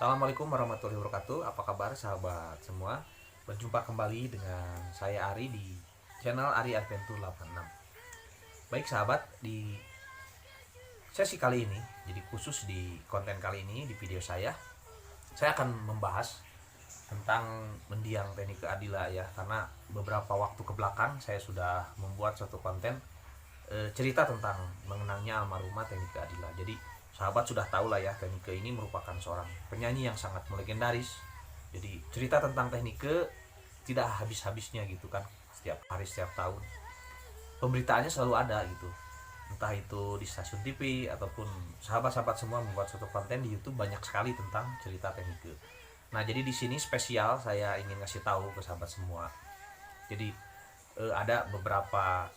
Assalamualaikum warahmatullahi wabarakatuh. Apa kabar sahabat semua? Berjumpa kembali dengan saya Ari di channel Ari Adventure 86. Baik sahabat, di sesi kali ini, jadi khusus di konten kali ini, di video saya akan membahas tentang mendiang teknik keadilan ya. Karena beberapa waktu ke belakang saya sudah membuat suatu konten cerita tentang mengenangnya almarhumah teknik keadilan. Jadi sahabat sudah tahu lah ya, Teknike ini merupakan seorang penyanyi yang sangat legendaris. Jadi cerita tentang Teknike tidak habis-habisnya gitu kan, setiap hari setiap tahun pemberitaannya selalu ada gitu, entah itu di stasiun TV ataupun sahabat-sahabat semua membuat suatu konten di YouTube banyak sekali tentang cerita Teknike. Nah jadi di sini spesial saya ingin ngasih tahu ke sahabat semua. Jadi ada beberapa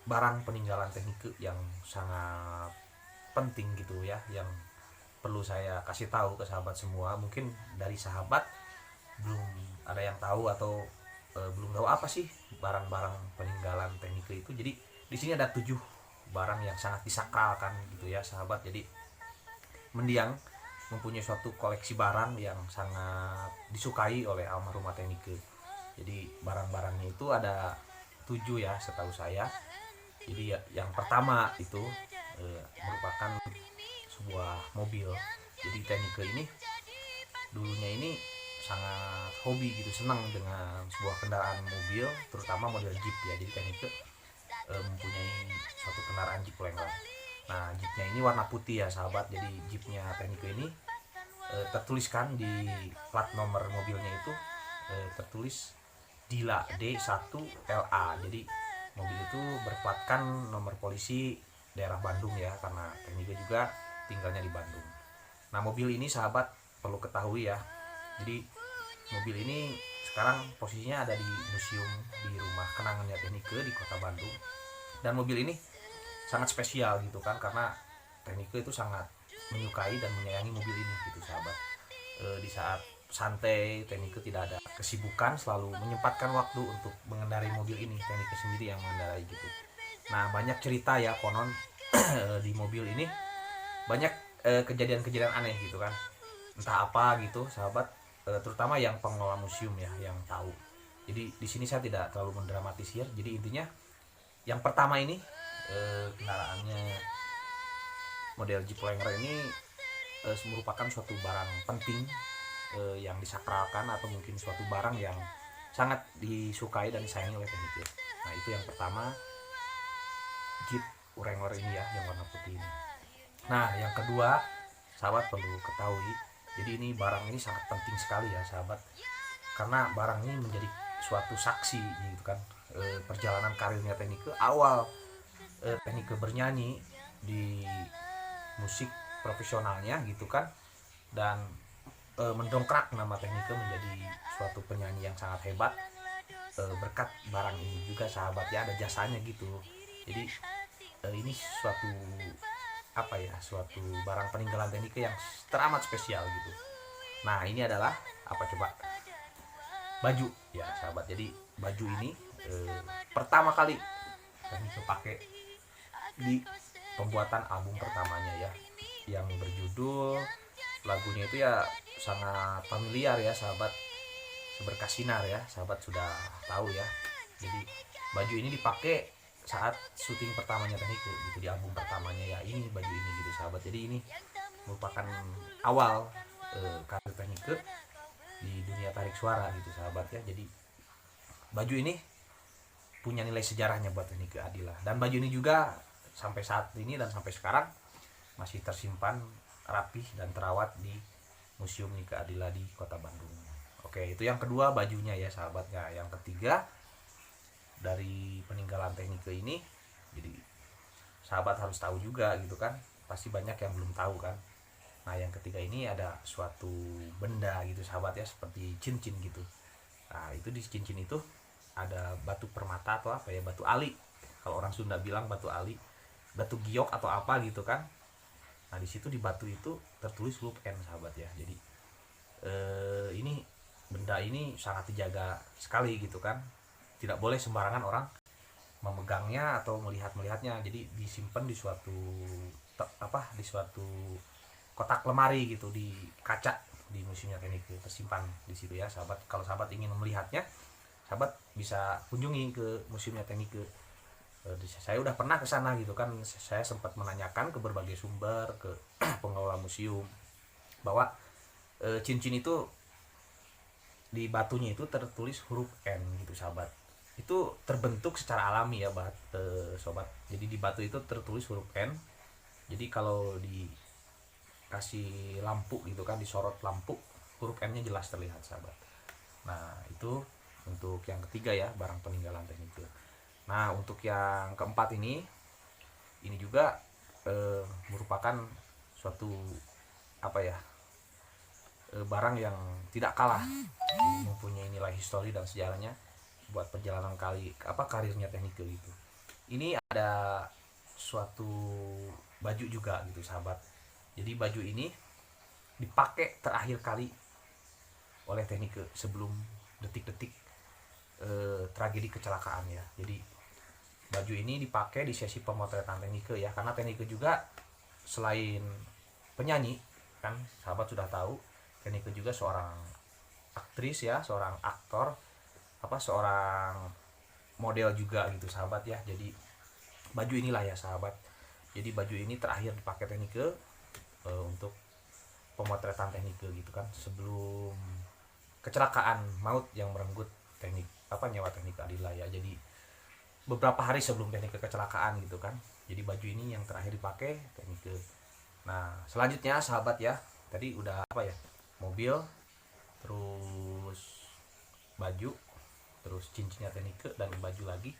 barang peninggalan Teknike yang sangat penting gitu ya, yang perlu saya kasih tahu ke sahabat semua. Mungkin dari sahabat belum ada yang tahu atau belum tahu apa sih barang-barang peninggalan Teknike itu. Jadi di sini ada 7 barang yang sangat disakralkan gitu ya sahabat. Jadi mendiang mempunyai suatu koleksi barang yang sangat disukai oleh almarhumah Teknike. Jadi barang-barangnya itu ada 7 ya setahu saya. Jadi yang pertama itu merupakan sebuah mobil. Jadi Teknike ini dulunya ini sangat hobi gitu, senang dengan sebuah kendaraan mobil, terutama model Jeep ya. Jadi Teknike mempunyai suatu kendaraan Jeep Wrangler. Nah Jeepnya ini warna putih ya sahabat. Jadi Jeepnya Teknike ini tertuliskan di plat nomor mobilnya itu tertulis Dila D1LA. Jadi mobil itu berplatkan nomor polisi daerah Bandung ya, karena Teknike juga tinggalnya di Bandung. Nah mobil ini sahabat perlu ketahui ya, jadi mobil ini sekarang posisinya ada di museum di rumah kenangannya Teknike di kota Bandung. Dan mobil ini sangat spesial gitu kan, karena Teknike itu sangat menyukai dan menyayangi mobil ini gitu sahabat. Di saat santai Teknike tidak ada kesibukan, selalu menyempatkan waktu untuk mengendarai mobil ini. Teknike sendiri yang mengendarai gitu. Nah banyak cerita ya konon di mobil ini banyak kejadian-kejadian aneh gitu kan, entah apa gitu sahabat, terutama yang pengelola museum ya yang tahu. Jadi di sini saya tidak terlalu mendramatisir. Jadi intinya yang pertama ini kendaraannya model Jeep Wrangler ini merupakan suatu barang penting yang disakralkan, atau mungkin suatu barang yang sangat disukai dan disayangi oleh Teknike. Nah itu yang pertama, Jeep Wrangler ini ya yang warna putih ini. Nah yang kedua sahabat perlu ketahui, jadi ini barang ini sangat penting sekali ya sahabat, karena barang ini menjadi suatu saksi gitu kan, perjalanan karirnya Teknike. Awal Teknike bernyanyi di musik profesionalnya gitu kan, dan mendongkrak nama Teknike menjadi suatu penyanyi yang sangat hebat berkat barang ini juga sahabat ya, ada jasanya gitu. Jadi ini suatu apa ya, suatu barang peninggalan Teknike yang teramat spesial gitu. Nah ini adalah apa coba, baju ya sahabat. Jadi baju ini pertama kali Teknike pakai di pembuatan album pertamanya ya, yang berjudul, lagunya itu ya sangat familiar ya sahabat, Seberkas Sinar ya sahabat sudah tahu ya. Jadi baju ini dipakai saat syuting pertamanya Teknike gitu, di album pertamanya ya, ini baju ini gitu sahabat. Jadi ini merupakan awal karir Teknike di dunia tarik suara gitu sahabat ya. Jadi baju ini punya nilai sejarahnya buat Teknike Adila, dan baju ini juga sampai saat ini dan sampai sekarang masih tersimpan rapih dan terawat di Museum Nike Adila di Kota Bandung. Oke, itu yang kedua bajunya ya sahabatnya. Yang ketiga dari peninggalan Teknike ini, jadi sahabat harus tahu juga gitu kan, pasti banyak yang belum tahu kan. Nah yang ketiga ini ada suatu benda gitu sahabat ya, seperti cincin gitu. Nah itu di cincin itu ada batu permata atau apa ya, batu ali, kalau orang Sunda bilang batu ali, batu giok atau apa gitu kan. Nah di situ di batu itu tertulis huruf N sahabat ya. Jadi ini benda ini sangat dijaga sekali gitu kan, tidak boleh sembarangan orang memegangnya atau melihatnya. Jadi disimpan di suatu di suatu kotak lemari gitu di kaca di museumnya Technique tersimpan di situ ya sahabat. Kalau sahabat ingin melihatnya, sahabat bisa kunjungi ke museumnya Technique. Saya udah pernah ke sana gitu kan, saya sempat menanyakan ke berbagai sumber, ke pengelola museum, bahwa cincin itu di batunya itu tertulis huruf N gitu sahabat. Itu terbentuk secara alami ya sobat. Jadi di batu itu tertulis huruf N. Jadi kalau dikasih lampu gitu kan, disorot lampu, huruf N-nya jelas terlihat sahabat. Nah itu untuk yang ketiga ya, barang peninggalan Technique. Nah untuk yang keempat ini juga merupakan suatu apa ya, barang yang tidak kalah, mempunyai nilai histori dan sejarahnya buat perjalanan karirnya Technique gitu. Ini ada suatu baju juga gitu sahabat. Jadi baju ini dipakai terakhir kali oleh Technique sebelum detik-detik tragedi kecelakaan ya. Jadi baju ini dipakai di sesi pemotretan Technique ya, karena Technique juga selain penyanyi kan sahabat sudah tahu, Technique juga seorang aktris ya, seorang aktor, seorang model juga gitu sahabat ya. Jadi baju inilah ya sahabat. Jadi baju ini terakhir dipakai Technique untuk pemotretan Technique gitu kan, sebelum kecelakaan maut yang merenggut nyawa Technique Adila ya. Jadi beberapa hari sebelum Technique kecelakaan gitu kan. Jadi baju ini yang terakhir dipakai Technique. Nah selanjutnya sahabat ya, tadi udah mobil, terus baju, terus cincinnya Technique, dan baju lagi.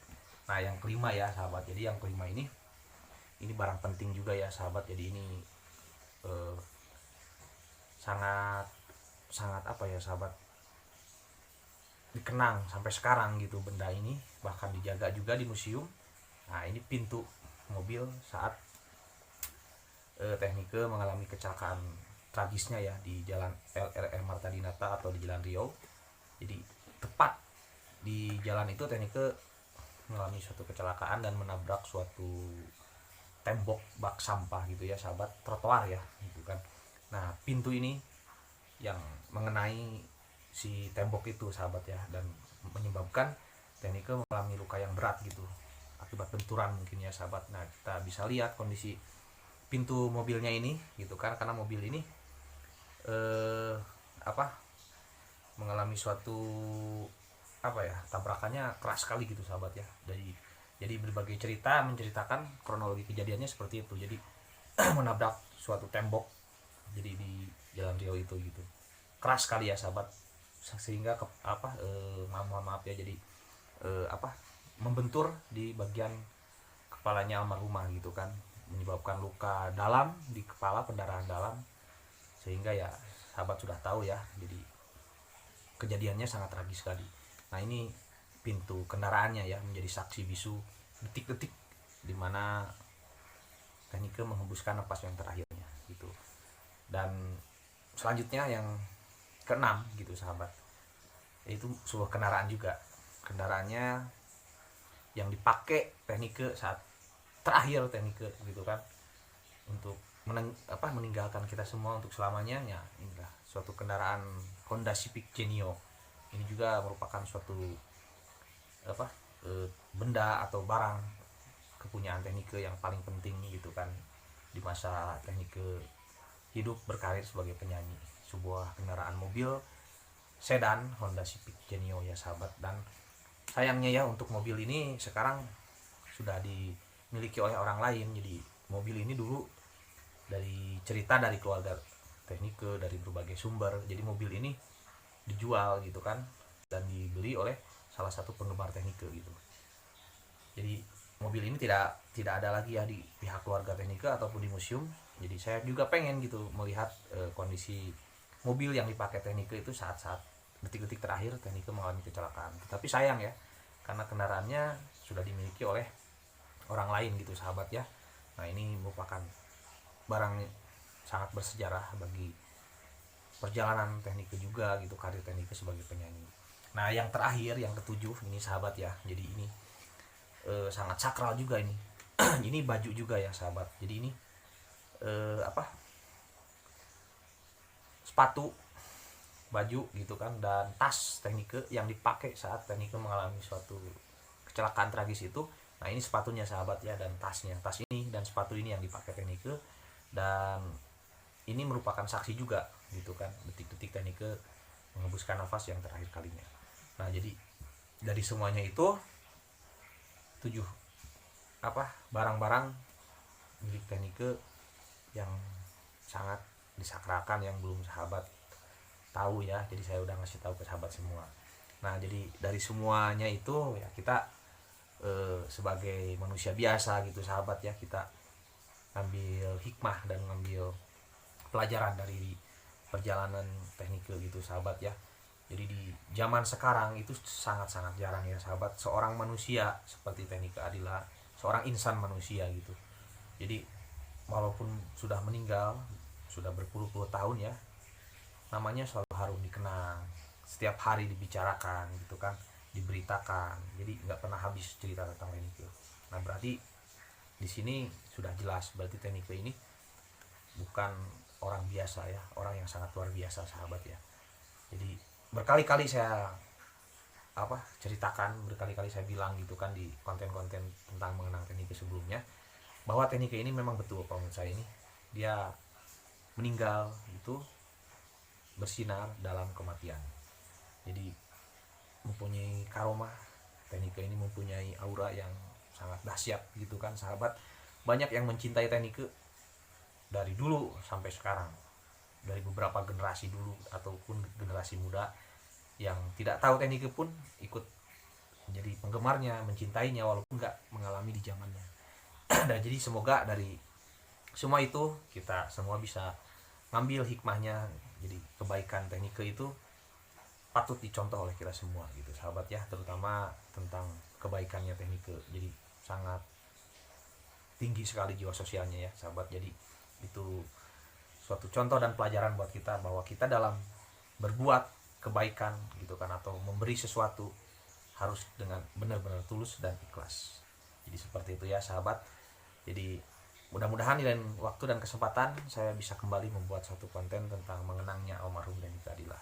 Nah yang kelima ya sahabat, jadi yang kelima ini barang penting juga ya sahabat. Jadi ini sangat sahabat, dikenang sampai sekarang gitu benda ini, bahkan dijaga juga di museum. Nah ini pintu mobil saat Technique mengalami kecelakaan tragisnya ya di jalan LRM Marta Dinata atau di Jalan Riau. Jadi tepat di jalan itu Technique mengalami suatu kecelakaan dan menabrak suatu tembok bak sampah gitu ya sahabat, trotoar ya gitu kan. Nah pintu ini yang mengenai si tembok itu sahabat ya, dan menyebabkan Technique mengalami luka yang berat gitu akibat benturan mungkin ya sahabat. Nah kita bisa lihat kondisi pintu mobilnya ini gitu kan, karena mobil ini mengalami suatu tabrakannya keras sekali gitu sahabat ya. Jadi berbagai cerita menceritakan kronologi kejadiannya seperti itu. Jadi menabrak suatu tembok jadi di Jalan Riau itu gitu, keras sekali ya sahabat, sehingga maaf ya, jadi membentur di bagian kepalanya almarhumah gitu kan, menyebabkan luka dalam di kepala, pendarahan dalam, sehingga ya sahabat sudah tahu ya, jadi kejadiannya sangat tragis sekali. Nah ini pintu kendaraannya ya, menjadi saksi bisu detik-detik dimana Technique menghembuskan napas yang terakhirnya gitu. Dan selanjutnya yang keenam gitu sahabat, itu sebuah kendaraan juga, kendaraannya yang dipakai Technique saat terakhir Technique gitu kan, untuk meninggalkan kita semua untuk selamanya ya. Inilah suatu kendaraan Honda Civic Genio. Ini juga merupakan suatu benda atau barang kepunyaan Technique yang paling penting gitu kan di masa Technique hidup berkarir sebagai penyanyi. Sebuah kendaraan mobil sedan Honda Civic Genio ya sahabat. Dan sayangnya ya, untuk mobil ini sekarang sudah dimiliki oleh orang lain. Jadi mobil ini dulu, dari cerita dari keluarga Technique, dari berbagai sumber, jadi mobil ini dijual gitu kan, dan dibeli oleh salah satu penggemar Technique gitu. Jadi mobil ini tidak ada lagi ya di pihak keluarga Technique ataupun di museum. Jadi saya juga pengen gitu melihat kondisi mobil yang dipakai Technique itu saat-saat detik-detik terakhir Technique mengalami kecelakaan. Tapi sayang ya, karena kendaraannya sudah dimiliki oleh orang lain gitu sahabat ya. Nah ini merupakan barang sangat bersejarah bagi perjalanan Technique juga gitu, karir Technique sebagai penyanyi. Nah yang terakhir, yang ketujuh ini sahabat ya, jadi ini sangat sakral juga ini. Ini baju juga ya sahabat. Jadi ini sepatu, baju gitu kan, dan tas teknike yang dipakai saat teknike mengalami suatu kecelakaan tragis itu. Nah ini sepatunya sahabat ya, dan tasnya, tas ini dan sepatu ini yang dipakai teknike, dan ini merupakan saksi juga gitu kan, detik-detik teknike menghembuskan nafas yang terakhir kalinya. Nah jadi dari semuanya itu 7 barang-barang milik teknike yang sangat disakralkan yang belum sahabat tahu ya, jadi saya udah ngasih tahu ke sahabat semua. Nah jadi dari semuanya itu ya kita sebagai manusia biasa gitu sahabat ya, kita ngambil hikmah dan ngambil pelajaran dari perjalanan teknike gitu sahabat ya. Jadi di zaman sekarang itu sangat-sangat jarang ya sahabat seorang manusia seperti Teknike Adila, seorang insan manusia gitu. Jadi walaupun sudah meninggal, sudah berpuluh-puluh tahun ya, namanya selalu harum dikenang, setiap hari dibicarakan gitu kan, diberitakan. Jadi nggak pernah habis cerita tentang Teknike. Nah berarti di sini sudah jelas berarti Teknike ini bukan orang biasa ya, orang yang sangat luar biasa sahabat ya. Jadi berkali-kali saya ceritakan, berkali-kali saya bilang gitu kan di konten-konten tentang mengenang Teknike sebelumnya, bahwa Teknike ini memang betul kalau menurut saya ini dia meninggal itu bersinar dalam kematian. Jadi mempunyai karomah, Teknike ini mempunyai aura yang sangat dahsyat gitu kan sahabat. Banyak yang mencintai Teknike dari dulu sampai sekarang, dari beberapa generasi dulu ataupun generasi muda yang tidak tahu Teknike pun ikut menjadi penggemarnya, mencintainya walaupun nggak mengalami di zamannya. Dan jadi semoga dari semua itu kita semua bisa ngambil hikmahnya. Jadi kebaikan Teknike itu patut dicontoh oleh kita semua gitu sahabat ya, terutama tentang kebaikannya Teknike. Jadi sangat tinggi sekali jiwa sosialnya ya sahabat. Jadi itu suatu contoh dan pelajaran buat kita bahwa kita dalam berbuat kebaikan gitu kan atau memberi sesuatu harus dengan benar-benar tulus dan ikhlas. Jadi seperti itu ya sahabat. Jadi mudah-mudahan di lain waktu dan kesempatan saya bisa kembali membuat satu konten tentang mengenangnya almarhum Teknike Adila.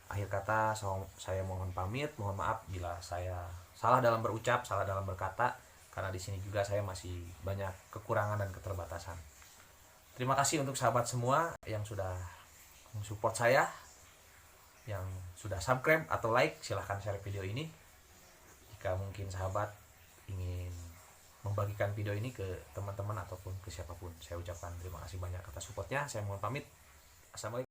Akhir kata saya mohon pamit, mohon maaf bila saya salah dalam berucap, salah dalam berkata, karena di sini juga saya masih banyak kekurangan dan keterbatasan. Terima kasih untuk sahabat semua yang sudah mensupport saya, yang sudah subscribe atau like. Silahkan share video ini. Jika mungkin sahabat ingin membagikan video ini ke teman-teman ataupun ke siapapun, saya ucapkan terima kasih banyak atas supportnya. Saya mohon pamit. Assalamualaikum.